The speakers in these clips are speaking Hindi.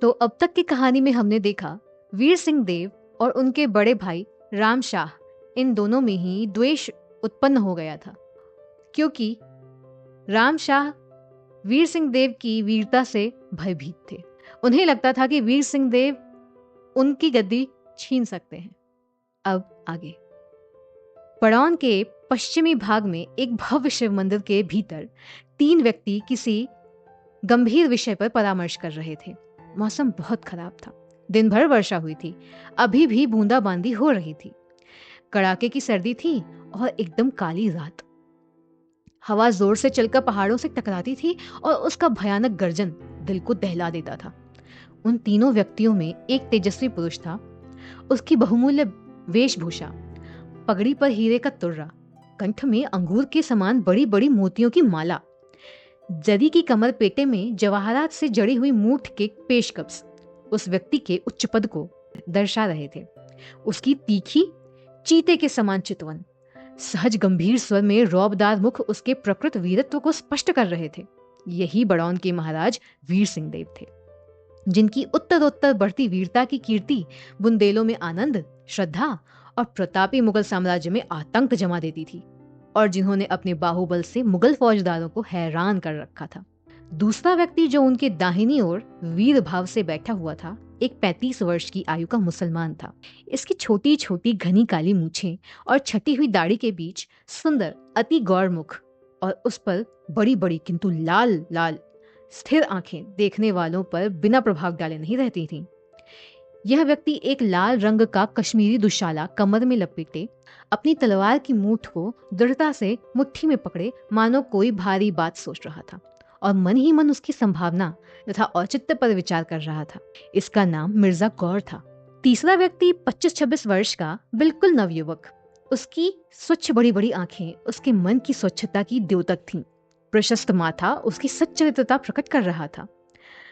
तो अब तक की कहानी में हमने देखा वीर सिंह देव और उनके बड़े भाई राम शाह, इन दोनों में ही द्वेष उत्पन्न हो गया था, क्योंकि राम शाह वीर सिंह देव की वीरता से भयभीत थे। उन्हें लगता था कि वीर सिंह देव उनकी गद्दी छीन सकते हैं। अब आगे बड़ौन के पश्चिमी भाग में एक भव्य शिव मंदिर के भीतर 3 व्यक्ति किसी गंभीर विषय पर परामर्श कर रहे थे। मौसम बहुत खराब था। दिन भर वर्षा हुई थी। अभी भी बूंदाबांदी हो रही थी। कड़ाके की सर्दी थी और एकदम काली रात। हवा जोर से चलकर पहाड़ों से टकराती थी और उसका भयानक गर्जन दिल को दहला देता था। उन तीनों व्यक्तियों में एक तेजस्वी पुरुष था। उसकी बहुमूल्य वेशभूषा, पगड़ी पर हीरे का तुर्रा, कंठ में अंगूर के समान बड़ी बड़ी मोतियों की माला, जरी की कमर पेटे में जवाहरात से जड़ी हुई मूठ के पेशकब्ज उस व्यक्ति के उच्च पद को दर्शा रहे थे। उसकी तीखी चीते के समान चितवन, सहज गंभीर स्वर में रौबदार मुख उसके प्रकृत वीरत्व को स्पष्ट कर रहे थे। यही बड़ौन के महाराज वीर सिंह देव थे, जिनकी उत्तरोत्तर बढ़ती वीरता की कीर्ति बुंदेलों में आनंद, श्रद्धा और प्रतापी मुगल साम्राज्य में आतंक जमा देती थी, और जिन्होंने अपने बाहुबल से मुगल फौजदारों को हैरान कर रखा था। दूसरा व्यक्ति जो उनके दाहिनी ओर वीर भाव से बैठा हुआ था, एक 35 वर्ष की आयु का मुसलमान था। इसकी छोटी छोटी घनी काली मूछें और छटी हुई दाढ़ी के बीच सुंदर अति गौर मुख और उस पर बड़ी बड़ी किंतु लाल लाल स्थिर आंखें देखने वालों पर बिना प्रभाव डाले नहीं रहती थीं। यह व्यक्ति एक लाल रंग का कश्मीरी दुशाला कमर में लपेटे अपनी तलवार की मूठ को दृढ़ता से मुट्ठी में पकड़े मानो कोई भारी बात सोच रहा था और मन ही मन उसकी संभावना तथा औचित्य पर विचार कर रहा था। इसका नाम मिर्जा गौर था। तीसरा व्यक्ति 25-26 वर्ष का बिल्कुल नवयुवक। उसकी स्वच्छ बड़ी बड़ी आंखें उसके मन की स्वच्छता की द्योतक थीं। प्रशस्त माथा उसकी सच्चरित्रता प्रकट कर रहा था।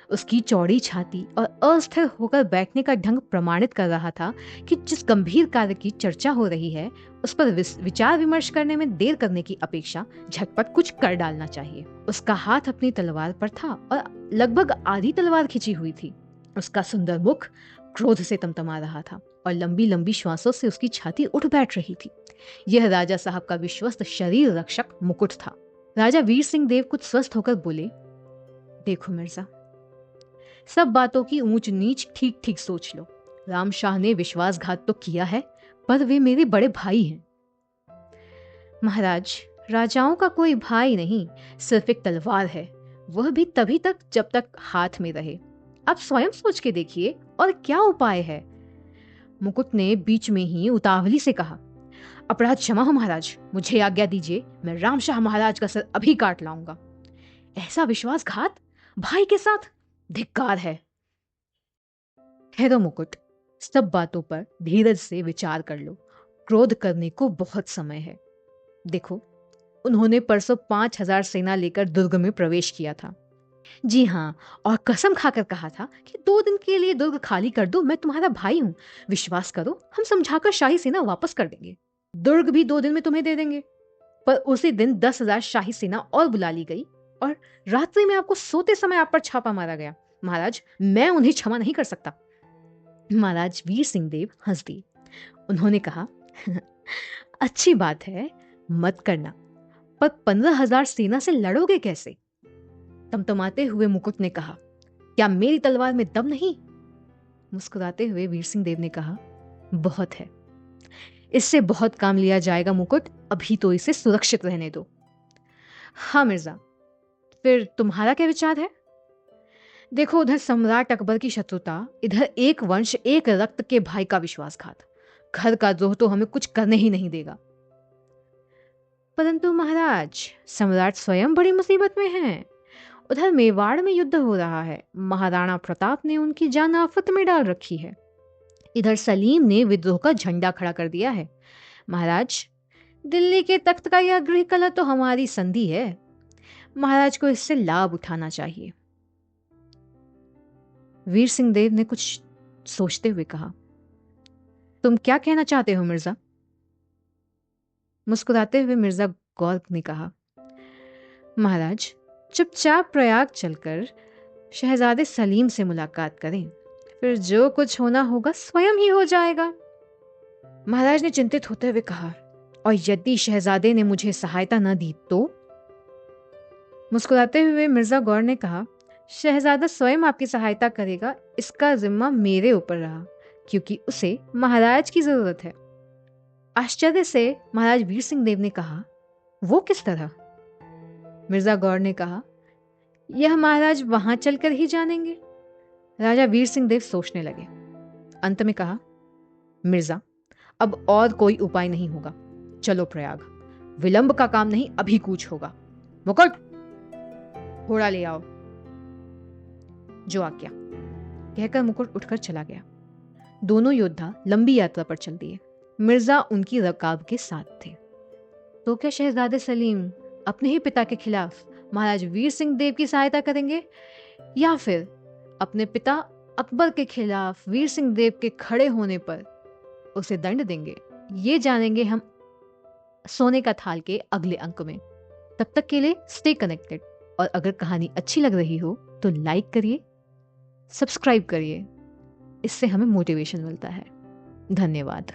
उसकी चौड़ी छाती और अस्थिर होकर बैठने का ढंग प्रमाणित कर रहा था कि जिस गंभीर कार्य की चर्चा हो रही है उस पर विचार विमर्श करने में देर करने की अपेक्षा झटपट कुछ कर डालना चाहिए। उसका हाथ अपनी तलवार पर था और लगभग आधी तलवार खिंची हुई थी। उसका सुंदर मुख क्रोध से तमतमा रहा था और लंबी लंबी श्वासों से उसकी छाती उठ बैठ रही थी। यह राजा साहब का विश्वस्त शरीर रक्षक मुकुट था। राजा वीर सिंह देव कुछ स्वस्थ होकर बोले, देखो मिर्जा, सब बातों की ऊंच नीच ठीक ठीक सोच लो। राम शाह ने विश्वासघात तो किया है, पर वे मेरे बड़े भाई हैं। महाराज, राजाओं का कोई भाई नहीं, सिर्फ एक तलवार है, वह भी तभी तक जब तक हाथ में रहे। आप स्वयं सोच के देखिए, और क्या उपाय है? मुकुट ने बीच में ही उतावली से कहा, अपराध क्षमा हो महाराज, मुझे आज्ञा दीजिए, मैं राम शाह महाराज का सर अभी काट लाऊंगा। ऐसा विश्वासघात भाई के साथ, धिक्कार है। ठहरो मुकुट, सब बातों पर धीरज से विचार कर लो। क्रोध करने को बहुत समय है। देखो, उन्होंने परसों 5000 सेना लेकर दुर्ग में प्रवेश किया था। जी हाँ, और कसम खाकर कहा था कि 2 दिन के लिए दुर्ग खाली कर दो, मैं तुम्हारा भाई हूं, विश्वास करो, हम समझाकर शाही सेना वापस कर देंगे। दुर्ग भी 2 दिन में तुम्हें दे देंगे। पर उसी दिन 10,000 शाही सेना और बुला ली गई और रात्रि में आपको सोते समय आप पर छापा मारा गया। महाराज, मैं उन्हें क्षमा नहीं कर सकता। महाराज वीर सिंह देव हंस दिए। उन्होंने कहा, अच्छी बात है, मत करना, पर 15,000 सेना से लड़ोगे कैसे? तमतमाते हुए मुकुट ने कहा, क्या मेरी तलवार में दम नहीं? मुस्कुराते हुए वीर सिंह देव ने कहा, बहुत है, इससे बहुत काम लिया जाएगा मुकुट, अभी तो इसे सुरक्षित रहने दो। हाँ मिर्जा, फिर तुम्हारा क्या विचार है? देखो, उधर सम्राट अकबर की शत्रुता, इधर एक वंश एक रक्त के भाई का विश्वासघात, घर का द्रोह तो हमें कुछ करने ही नहीं देगा। परंतु महाराज, सम्राट स्वयं बड़ी मुसीबत में हैं। उधर मेवाड़ में युद्ध हो रहा है, महाराणा प्रताप ने उनकी जान आफत में डाल रखी है। इधर सलीम ने विद्रोह का झंडा खड़ा कर दिया है। महाराज, दिल्ली के तख्त का यह गृह कलह तो हमारी संधि है। महाराज को इससे लाभ उठाना चाहिए। वीर सिंह देव ने कुछ सोचते हुए कहा, तुम क्या कहना चाहते हो मिर्जा? मुस्कुराते हुए मिर्जा गौर ने कहा, महाराज, चुपचाप प्रयाग चलकर शहजादे सलीम से मुलाकात करें, फिर जो कुछ होना होगा स्वयं ही हो जाएगा। महाराज ने चिंतित होते हुए कहा, और यदि शहजादे ने मुझे सहायता न दी तो? मुस्कुराते हुए मिर्जा गौर ने कहा, शहजादा स्वयं आपकी सहायता करेगा, इसका जिम्मा मेरे ऊपर रहा, क्योंकि उसे महाराज की जरूरत है। आश्चर्य से महाराज वीर सिंह देव ने कहा, वो किस तरह? मिर्जा गौर ने कहा, यह महाराज वहां चलकर ही जानेंगे। राजा वीर सिंह देव सोचने लगे। अंत में कहा, मिर्जा, अब और कोई उपाय नहीं होगा, चलो प्रयाग, विलंब का काम नहीं, अभी कूच होगा। मुकुट, घोड़ा ले आओ। जो आज्ञा, कहकर मुकुट उठकर चला गया। दोनों योद्धा लंबी यात्रा पर चल दिए। मिर्जा उनकी रकाब के साथ थे। तो क्या शहजादे सलीम अपने ही पिता के खिलाफ महाराज वीर सिंह देव की सहायता करेंगे, या फिर अपने पिता अकबर के खिलाफ वीर सिंह देव के खड़े होने पर उसे दंड देंगे? ये जानेंगे हम सोने का थाल के अगले अंक में। तब तक के लिए स्टे कनेक्टेड, और अगर कहानी अच्छी लग रही हो तो लाइक करिए, सब्सक्राइब करिए, इससे हमें मोटिवेशन मिलता है। धन्यवाद।